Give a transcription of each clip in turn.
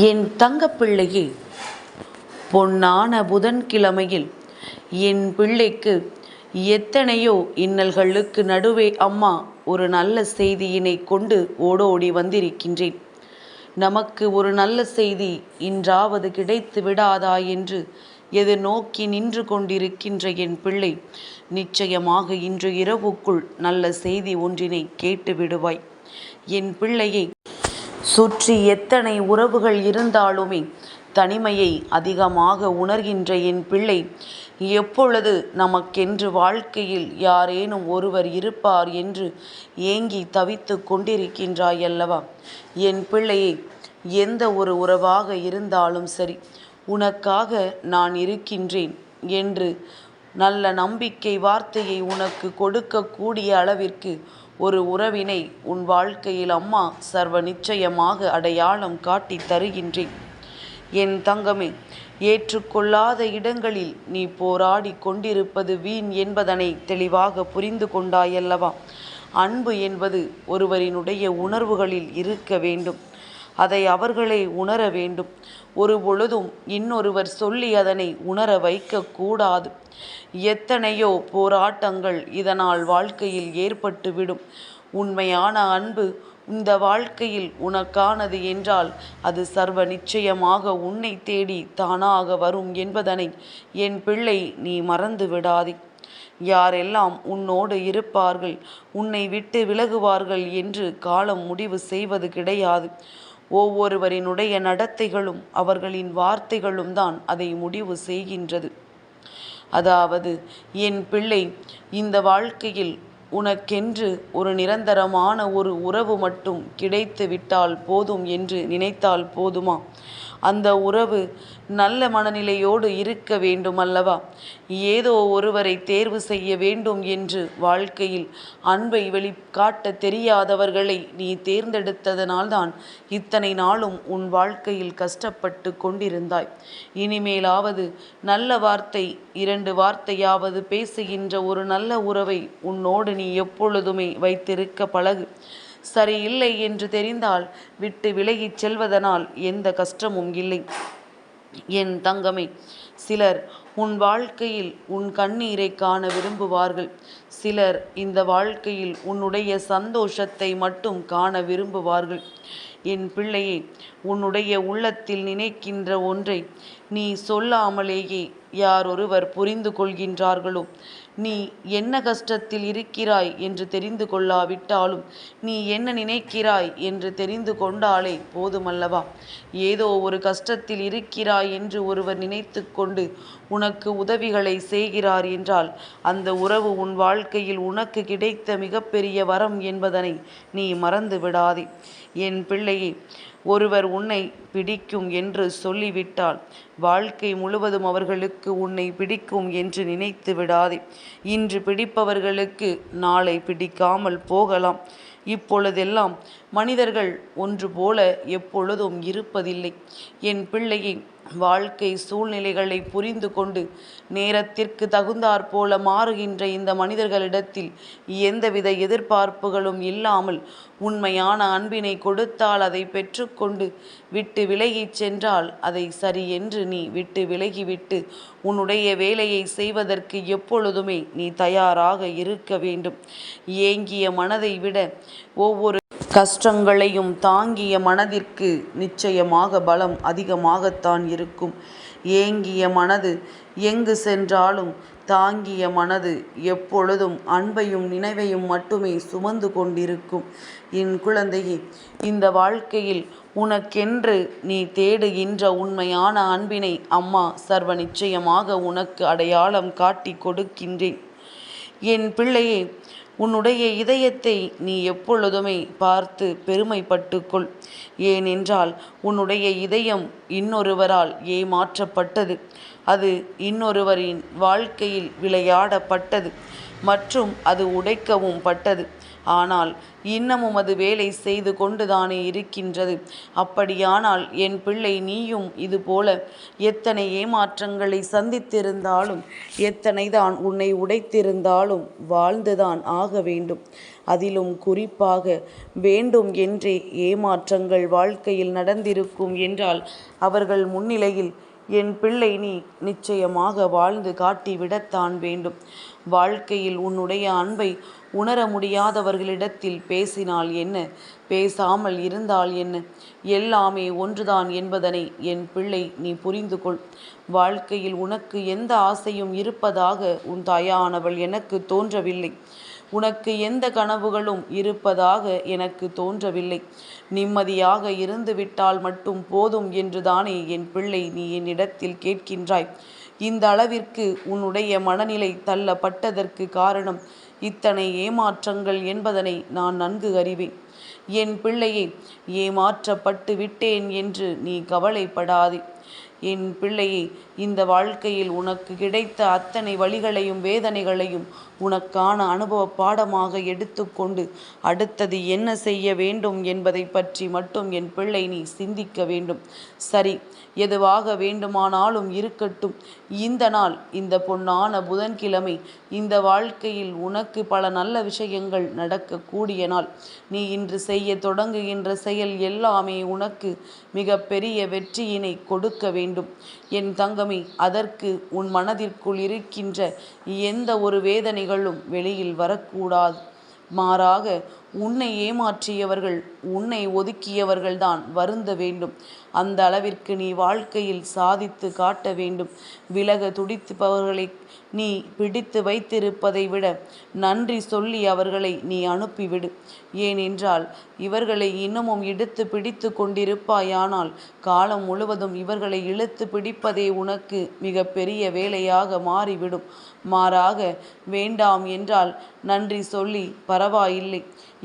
என் தங்கப்பிள்ளையே, பொன்னான புதன்கிழமையில் என் பிள்ளைக்கு எத்தனையோ இன்னல்களுக்கு நடுவே அம்மா ஒரு நல்ல செய்தியினை கொண்டு ஓடோடி வந்திருக்கின்றேன். நமக்கு ஒரு நல்ல செய்தி இன்றாவது கிடைத்து விடாதா என்று எதிர்நோக்கி நின்று கொண்டிருக்கின்ற என் பிள்ளை, நிச்சயமாக இன்று இரவுக்குள் நல்ல செய்தி ஒன்றினை கேட்டு விடுவாய். என் பிள்ளையை சுற்றி எத்தனை உறவுகள் இருந்தாலுமே தனிமையை அதிகமாக உணர்கின்ற என் பிள்ளை, எப்பொழுது நமக்கென்று வாழ்க்கையில் யாரேனும் ஒருவர் இருப்பார் என்று ஏங்கி தவித்து கொண்டிருக்கின்றாயல்லவா? என் பிள்ளையை, எந்த ஒரு உறவாக இருந்தாலும் சரி, உனக்காக நான் இருக்கின்றேன் என்று நல்ல நம்பிக்கை வார்த்தையை உனக்கு கொடுக்கக்கூடிய அளவிற்கு ஒரு உறவினை உன் வாழ்க்கையில் அம்மா சர்வ நிச்சயமாக அடையாளம் காட்டி தருகின்றேன். என் தங்கமே, ஏற்றுக்கொள்ளாத இடங்களில் நீ போராடி கொண்டிருப்பது வீண் என்பதனை தெளிவாக புரிந்து கொண்டாயல்லவா? அன்பு என்பது ஒருவரினுடைய உணர்வுகளில் இருக்க வேண்டும். அதை அவர்களே உணர வேண்டும். ஒரு பொழுதும் இன்னொருவர் சொல்லி அதனை உணர வைக்கக்கூடாது. எத்தனையோ போராட்டங்கள் இதனால் வாழ்க்கையில் ஏற்பட்டுவிடும். உண்மையான அன்பு இந்த வாழ்க்கையில் உனக்கானது என்றால் அது சர்வ நிச்சயமாக உன்னை தேடி தானாக வரும் என்பதனை என் பிள்ளை நீ மறந்து விடாதே. யாரெல்லாம் உன்னோடு இருப்பார்கள், உன்னை விட்டு விலகுவார்கள் என்று காலம் முடிவு செய்வது கிடையாது. ஒவ்வொருவரினுடைய நடத்தைகளும் அவர்களின் வார்த்தைகளும் தான் அதை முடிவு செய்கின்றது. அதாவது என் பிள்ளை, இந்த வாழ்க்கையில் உனக்கென்று ஒரு நிரந்தரமான ஒரு உறவு மட்டும் கிடைத்து விட்டால் போதும் என்று நினைத்தால் போதுமா? அந்த உறவு நல்ல மனநிலையோடு இருக்க வேண்டும் அல்லவா? ஏதோ ஒருவரை தேர்வு செய்ய வேண்டும் என்று வாழ்க்கையில் அன்பை வெளிக்காட்ட தெரியாதவர்களை நீ தேர்ந்தெடுத்ததனால்தான் இத்தனை நாளும் உன் வாழ்க்கையில் கஷ்டப்பட்டு கொண்டிருந்தாய். இனிமேலாவது நல்ல வார்த்தை, 2 வார்த்தையாவது பேசுகின்ற ஒரு நல்ல உறவை உன்னோடு நீ எப்பொழுதுமே வைத்திருக்க பழகு. சரியில்லை என்று தெரிந்தால் விட்டு விலகிச் செல்வதனால் எந்த கஷ்டமும் இல்லை. என் தங்கமே, சிலர் உன் வாழ்க்கையில் உன் கண்ணீரை காண விரும்புவார்கள். சிலர் இந்த வாழ்க்கையில் உன்னுடைய சந்தோஷத்தை மட்டும் காண விரும்புவார்கள். என் பிள்ளையே, உன்னுடைய உள்ளத்தில் நினைக்கின்ற ஒன்றை நீ சொல்லாமலேயே யாரொருவர் புரிந்து கொள்கின்றார்களோ, நீ என்ன கஷ்டத்தில் இருக்கிறாய் என்று தெரிந்து கொள்ளாவிட்டாலும் நீ என்ன நினைக்கிறாய் என்று தெரிந்து கொண்டாலே போதுமல்லவா? ஏதோ ஒரு கஷ்டத்தில் இருக்கிறாய் என்று ஒருவர் நினைத்து கொண்டு உனக்கு உதவிகளை செய்கிறார் என்றால் அந்த உறவு உன் வாழ்க்கையில் உனக்கு கிடைத்த மிகப்பெரிய வரம் என்பதனை நீ மறந்து விடாதே. என் பிள்ளையே, ஒருவர் உன்னை பிடிக்கும் என்று சொல்லிவிட்டால் வாழ்க்கை முழுவதும் அவர்களுக்கு உன்னை பிடிக்கும் என்று நினைத்து விடாதே. இன்று பிடிப்பவர்களுக்கு நாளை பிடிக்காமல் போகலாம். இப்பொழுதெல்லாம் மனிதர்கள் ஒன்று போல எப்பொழுதும் இருப்பதில்லை. என் பிள்ளையை, வாழ்க்கை சூழ்நிலைகளை புரிந்து கொண்டு நேரத்திற்கு தகுந்தாற் போல மாறுகின்ற இந்த மனிதர்களிடத்தில் எந்தவித எதிர்பார்ப்புகளும் இல்லாமல் உண்மையான அன்பினை கொடுத்தால் அதை பெற்றுக்கொண்டு விட்டு விலகிச் சென்றால் அதை சரி என்று நீ விட்டு விலகிவிட்டு உன்னுடைய வேலையை செய்வதற்கு எப்பொழுதுமே நீ தயாராக இருக்க வேண்டும். ஏங்கிய மனதை விட ஒவ்வொரு கஷ்டங்களையும் தாங்கிய மனதிற்கு நிச்சயமாக பலம் அதிகமாகத்தான் இருக்கும். ஏங்கிய மனது எங்கு சென்றாலும் தாங்கிய மனது எப்பொழுதும் அன்பையும் நினைவையும் மட்டுமே சுமந்து கொண்டிருக்கும். என் குழந்தையே, இந்த வாழ்க்கையில் உனக்கென்று நீ தேடுகின்ற உண்மையான அன்பினை அம்மா சர்வ நிச்சயமாக உனக்கு அடையாளம் காட்டி கொடுக்கின்றேன். என் பிள்ளையே, உன்னுடைய இதயத்தை நீ எப்பொழுதுமே பார்த்து பெருமைப்பட்டுக்கொள். ஏனென்றால் உன்னுடைய இதயம் இன்னொருவரால் ஏமாற்றப்பட்டது. அது இன்னொருவரின் வாழ்க்கையில் விளையாடப்பட்டது மற்றும் அது உடைக்கவும் பட்டது. ஆனால் இன்னமும் அது வேலை செய்து கொண்டுதானே இருக்கின்றது. அப்படியானால் என் பிள்ளை, நீயும் இதுபோல எத்தனை ஏமாற்றங்களை சந்தித்திருந்தாலும், எத்தனைதான் உன்னை உடைத்திருந்தாலும் வாழ்ந்துதான் ஆக வேண்டும். அதிலும் குறிப்பாக வேண்டும் என்றே ஏமாற்றங்கள் வாழ்க்கையில் நடந்திருக்கும் என்றால் அவர்கள் முன்னிலையில் என் பிள்ளை, நீ நிச்சயமாக வாழ்ந்து காட்டிவிடத்தான் வேண்டும். வாழ்க்கையில் உன்னுடைய அன்பை உணர முடியாதவர்களிடத்தில் பேசினால் என்ன, பேசாமல் இருந்தால் என்ன, எல்லாமே ஒன்றுதான் என்பதனை என் பிள்ளை நீ புரிந்து கொள். வாழ்க்கையில் உனக்கு எந்த ஆசையும் இருப்பதாக உன் தாயானவள் எனக்கு தோன்றவில்லை. உனக்கு எந்த கனவுகளும் இருப்பதாக எனக்கு தோன்றவில்லை. நிம்மதியாக இருந்துவிட்டால் மட்டும் போதும் என்றுதானே என் பிள்ளை நீ என்னிடத்தில் கேட்கின்றாய். இந்த அளவிற்கு உன்னுடைய மனநிலை தள்ளப்பட்டதற்கு காரணம் இத்தனை ஏமாற்றங்கள் என்பதனை நான் நன்கு அறிவேன். என் பிள்ளையே, ஏமாற்றப்பட்டு விட்டேன் என்று நீ கவலைப்படாதே. என் பிள்ளையே, இந்த வாழ்க்கையில் உனக்கு கிடைத்த அத்தனை வழிகளையும் வேதனைகளையும் உனக்கான அனுபவ பாடமாக எடுத்துக்கொண்டு அடுத்தது என்ன செய்ய வேண்டும் என்பதை பற்றி மட்டும் என் பிள்ளை நீ சிந்திக்க வேண்டும். சரி, எதுவாக வேண்டுமானாலும் இருக்கட்டும். இந்த நாள், இந்த பொன்னான புதன்கிழமை, இந்த வாழ்க்கையில் உனக்கு பல நல்ல விஷயங்கள் நடக்கக்கூடிய நாள். நீ இன்று செய்ய தொடங்குகின்ற செயல் எல்லாமே உனக்கு மிக பெரிய வெற்றியினை கொடுக்க வேண்டும். என் தங்கமே, அதற்கு உன் மனதிற்குள் இருக்கின்ற எந்த ஒரு வேதனைகளும் வெளியில் வரக்கூடாது. மாறாக உன்னை ஏமாற்றியவர்கள், உன்னை ஒதுக்கியவர்கள்தான் வருந்த வேண்டும். அந்த அளவிற்கு நீ வாழ்க்கையில் சாதித்து காட்ட வேண்டும். விலக துடிப்பவர்களை நீ பிடித்து வைத்திருப்பதை விட நன்றி சொல்லி அவர்களை நீ அனுப்பிவிடு. ஏனென்றால் இவர்களை இன்னமும் இழுத்து பிடித்து கொண்டிருப்பாயானால் காலம் முழுவதும் இவர்களை இழுத்து பிடிப்பதே உனக்கு மிக பெரிய வேலையாக மாறிவிடும். மாறாக வேண்டாம் என்றால் நன்றி சொல்லி பரவாயில்லை,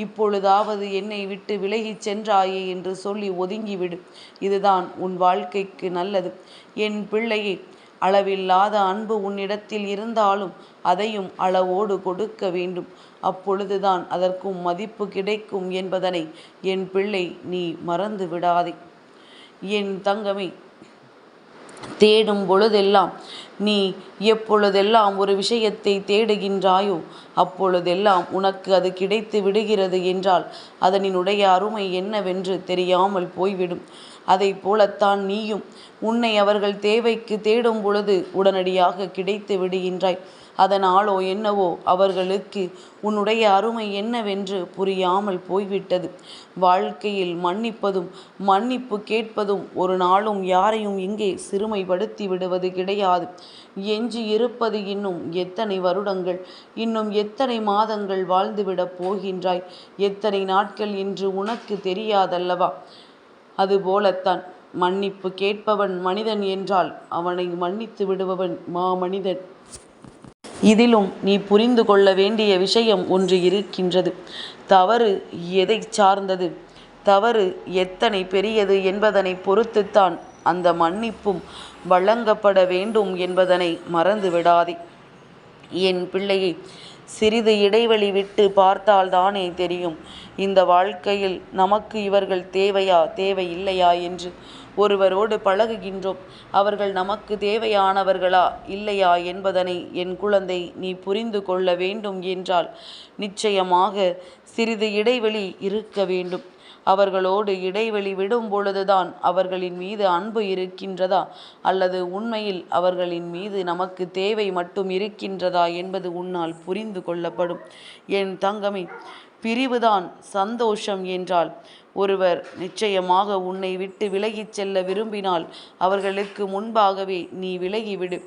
இப்பொழுதாவது என்னை விட்டு விலகிச் சென்றாயே என்று சொல்லி ஒதுங்கிவிடு. இதுதான் உன் வாழ்க்கைக்கு நல்லது. என் பிள்ளையே, அளவில்லாத அன்பு உன்னிடத்தில் இருந்தாலும் அதையும் அளவோடு கொடுக்க வேண்டும். அப்பொழுதுதான் அதற்கும் மதிப்பு கிடைக்கும் என்பதனை என் பிள்ளை நீ மறந்து விடாதே. என் தங்கமே, தேடும் பொழுதெல்லாம், நீ எப்பொழுதெல்லாம் ஒரு விஷயத்தை தேடுகின்றாயோ அப்பொழுதெல்லாம் உனக்கு அது கிடைத்து விடுகிறது என்றால் அதனினுடைய அருமை என்னவென்று தெரியாமல் போய்விடும். அதை போலத்தான் நீயும் உன்னை அவர்கள் தேவைக்கு தேடும் பொழுது உடனடியாக கிடைத்து விடுகின்றாய். அதனாலோ என்னவோ அவர்களுக்கு உன்னுடைய அருமை என்னவென்று புரியாமல் போய்விட்டது. வாழ்க்கையில் மன்னிப்பதும் மன்னிப்பு கேட்பதும் ஒரு நாளும் யாரையும் இங்கே சிறுமைப்படுத்தி விடுவது கிடையாது. எஞ்சி இருப்பது இன்னும் எத்தனை வருடங்கள், இன்னும் எத்தனை மாதங்கள் வாழ்ந்துவிடப் போகின்றாய், எத்தனை நாட்கள் என்று உனக்கு தெரியாதல்லவா? அதுபோலத்தான் மன்னிப்பு கேட்பவன் மனிதன் என்றால் அவனை மன்னித்து விடுபவன் மாமனிதன். இதிலும் நீ புரிந்து கொள்ள வேண்டிய விஷயம் ஒன்று இருக்கின்றது. தவறு எதை சார்ந்தது, தவறு எத்தனை பெரியது என்பதனை பொறுத்துத்தான் அந்த மன்னிப்பும் வழங்கப்பட வேண்டும் என்பதனை மறந்து விடாதே. என் பிள்ளையை, சிறிது இடைவெளி விட்டு பார்த்தால்தானே தெரியும் இந்த வாழ்க்கையில் நமக்கு இவர்கள் தேவையா தேவையில்லையா என்று. ஒருவரோடு பழகுகின்றோம், அவர்கள் நமக்கு தேவையானவர்களா இல்லையா என்பதனை என் குழந்தை நீ புரிந்து கொள்ள வேண்டும் என்றால் நிச்சயமாக சிறிது இடைவெளி இருக்க வேண்டும். அவர்களோடு இடைவெளி விடும் பொழுதுதான் அவர்களின் மீது அன்பு இருக்கின்றதா அல்லது உண்மையில் அவர்களின் மீது நமக்கு தேவை மட்டும் இருக்கின்றதா என்பது உன்னால் புரிந்து கொள்ளப்படும். என் தங்கமே, பிரிவுதான் சந்தோஷம் என்றால் ஒருவர் நிச்சயமாக உன்னை விட்டு விலகிச் செல்ல விரும்பினால் அவர்களுக்கு முன்பாகவே நீ விலகிவிடு.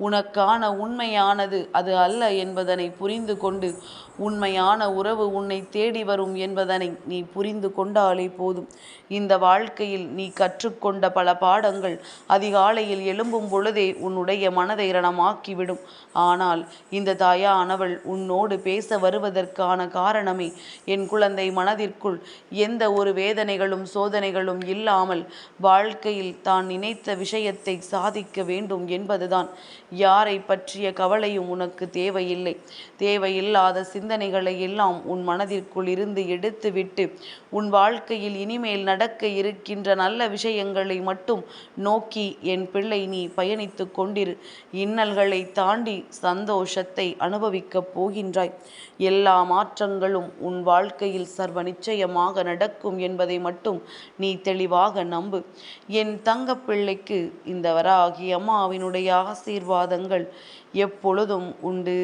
உனக்கான உண்மையானது அது அல்ல என்பதனை புரிந்து கொண்டு உண்மையான உறவு உன்னை தேடி வரும் என்பதனை நீ புரிந்து கொண்டாலே போதும். இந்த வாழ்க்கையில் நீ கற்றுக்கொண்ட பல பாடங்கள் அதிகாலையில் எழும்பும் பொழுதே உன்னுடைய மனதை ரணமாக்கிவிடும். ஆனால் இந்த தாயானவள் உன்னோடு பேச வருவதற்கான காரணமே என் குழந்தை மனதிற்குள் எந்த ஒரு வேதனைகளும் சோதனைகளும் இல்லாமல் வாழ்க்கையில் தான் நினைத்த விஷயத்தை சாதிக்க வேண்டும் என்பதுதான். யாரை பற்றிய கவலையும் உனக்கு தேவையில்லை. தேவையில்லாத சிந்தனைகளை எல்லாம் உன் மனதிற்குள் இருந்து எடுத்துவிட்டு உன் வாழ்க்கையில் இனிமேல் நடக்க இருக்கின்ற நல்ல விஷயங்களை மட்டும் நோக்கி என் பிள்ளை நீ பயணித்து கொண்டிரு. இன்னல்களை தாண்டி சந்தோஷத்தை அனுபவிக்கப் போகின்றாய். எல்லா மாற்றங்களும் உன் வாழ்க்கையில் சர்வ நிச்சயமாக நடக்கும் என்பதை மட்டும் நீ தெளிவாக நம்பு. என் தங்கப்பிள்ளைக்கு இந்த வராகி அம்மாவினுடைய ஆசீர்வாதங்கள் எப்பொழுதும் உண்டு.